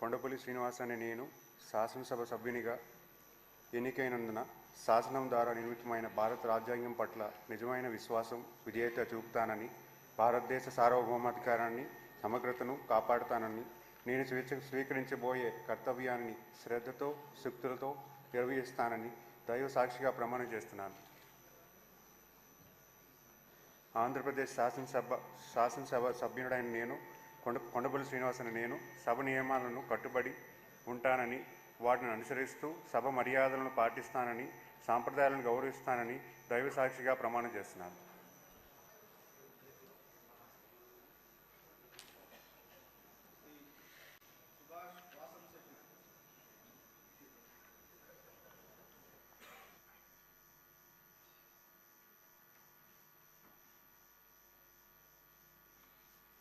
కొండపల్లి శ్రీనివాస్ అనే నేను శాసనసభ సభ్యునిగా ఎన్నికైనందున శాసనం ద్వారా నిర్మితమైన భారత రాజ్యాంగం పట్ల నిజమైన విశ్వాసం, విధేయత చూపుతానని, భారతదేశ సార్వభౌమాధికారాన్ని, సమగ్రతను కాపాడుతానని, నేను స్వీకరించబోయే కర్తవ్యాన్ని శ్రద్ధతో, శక్తులతో నిర్వహిస్తానని దైవ సాక్షిగా ప్రమాణం చేస్తున్నాను. ఆంధ్రప్రదేశ్ శాసనసభ సభ్యుడైన నేను కొండపల్లి శ్రీనివాస్ అనే నేను సభ నియమాలను కట్టుబడి ఉంటానని, వాటిని అనుసరిస్తూ సభ మర్యాదలను పాటిస్తానని, సాంప్రదాయాలను గౌరవిస్తానని దైవ సాక్షిగా ప్రమాణం చేస్తున్నాను.